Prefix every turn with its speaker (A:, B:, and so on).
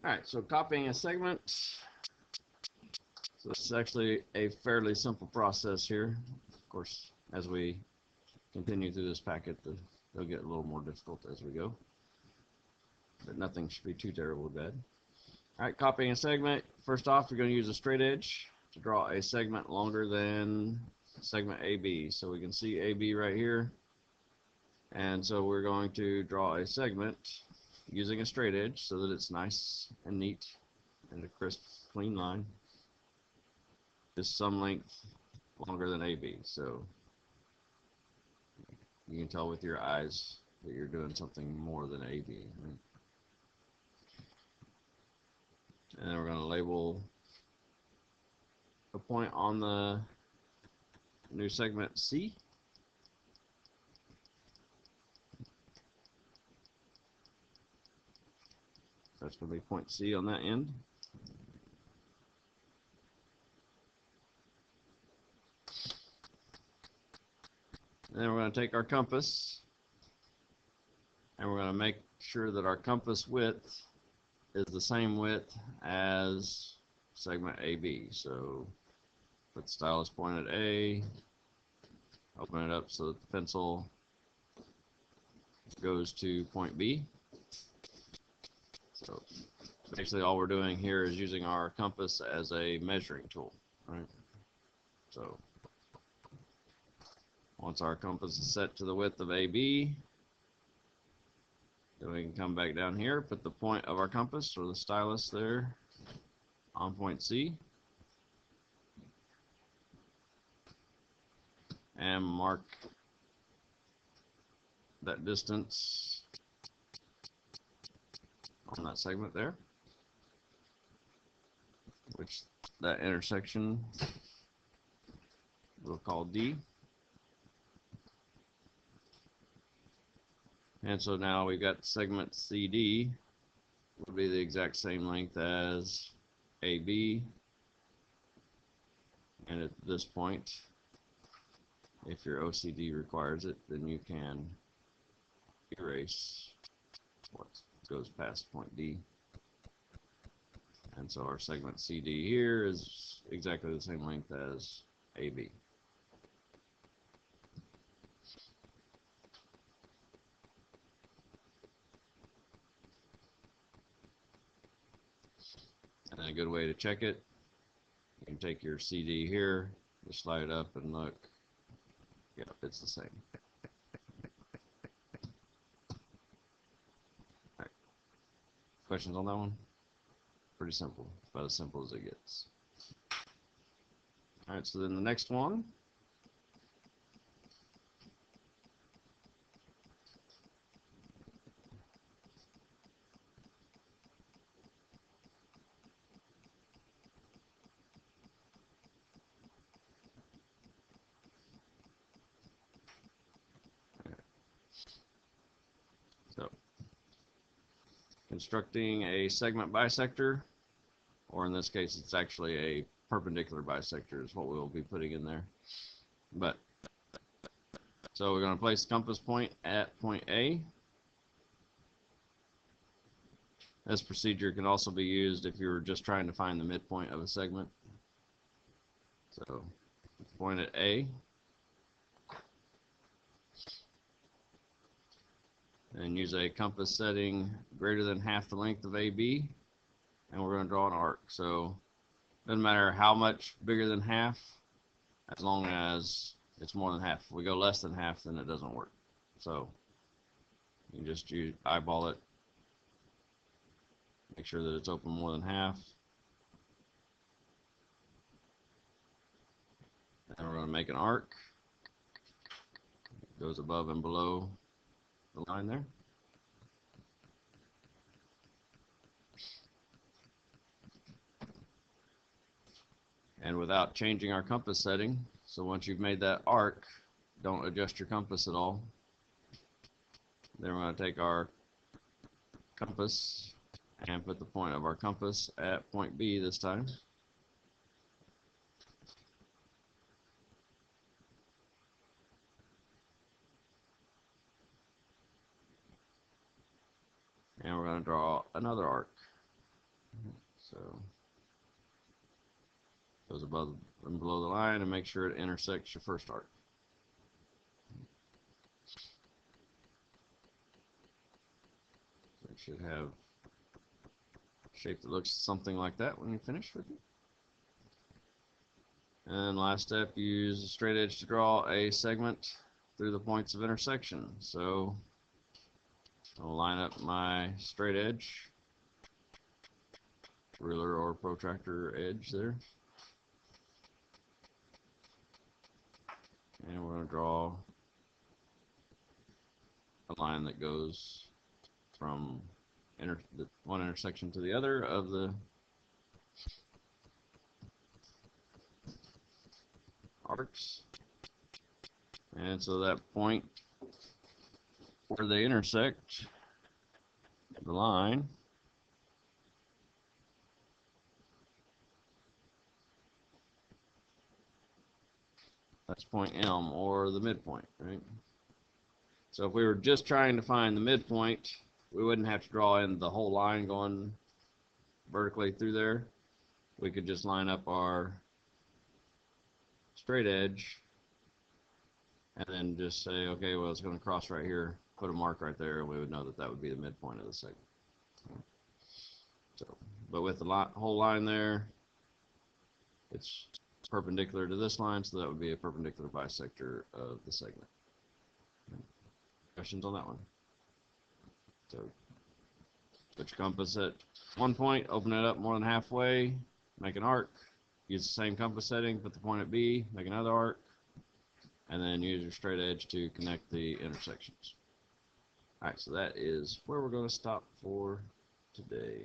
A: Alright, so copying a segment. So this is actually a fairly simple process here. Of course, as we continue through this packet, they'll get a little more difficult as we go. But nothing should be too terribly bad. Alright, copying a segment. First off, we're going to use a straight edge to draw a segment longer than segment AB. So we can see AB right here. And so we're going to draw a segment using a straight edge so that it's nice and neat and a crisp, clean line. Just some length longer than AB. So you can tell with your eyes that you're doing something more than AB. Right? And then we're going to label a point on the new segment C. That's going to be point C on that end. And then we're going to take our compass and we're going to make sure that our compass width is the same width as segment AB. So put the stylus point at A, open it up so that the pencil goes to point B. So basically all we're doing here is using our compass as a measuring tool, right? So once our compass is set to the width of AB, then we can come back down here, put the point of our compass or the stylus there on point C, and mark that distance on that segment there, which that intersection we'll call D. And so now we've got segment CD will be the exact same length as AB. And at this point, if your OCD requires it, then you can erase what goes past point D. And so our segment CD here is exactly the same length as AB. And a good way to check it, you can take your CD here, just slide it up and look. Yep, it's the same. All right. Questions on that one? Pretty simple, about as simple as it gets. All right, so then the next one. So, constructing a segment bisector, or in this case, it's actually a perpendicular bisector is what we'll be putting in there. But, so we're going to place the compass point at point A. This procedure can also be used if you're just trying to find the midpoint of a segment. So, point at A. And use a compass setting greater than half the length of AB, and we're going to draw an arc. So it doesn't matter how much bigger than half, as long as it's more than half. If we go less than half, then it doesn't work. So you can just eyeball it, make sure that it's open more than half, and we're going to make an arc. It goes above and below the line there. And without changing our compass setting, so once you've made that arc, don't adjust your compass at all. Then we're going to take our compass and put the point of our compass at point B this time. And we're going to draw another arc. So goes above and below the line, and make sure it intersects your first arc. So it should have a shape that looks something like that when you finish with it. And last step, use a straight edge to draw a segment through the points of intersection. So I'll line up my straight edge, ruler or protractor edge there. And we're going to draw a line that goes from one intersection to the other of the arcs. And so that point where they intersect the line that's point M, or the midpoint, right? So if we were just trying to find the midpoint, we wouldn't have to draw in the whole line going vertically through there. We could just line up our straight edge and then just say, okay, well, it's going to cross right here, put a mark right there, and we would know that that would be the midpoint of the segment. So, but with the whole line there, it's perpendicular to this line, so that would be a perpendicular bisector of the segment. Questions on that one? So put your compass at one point, open it up more than halfway, make an arc, use the same compass setting, put the point at B, make another arc, and then use your straight edge to connect the intersections. Alright, so that is where we're going to stop for today.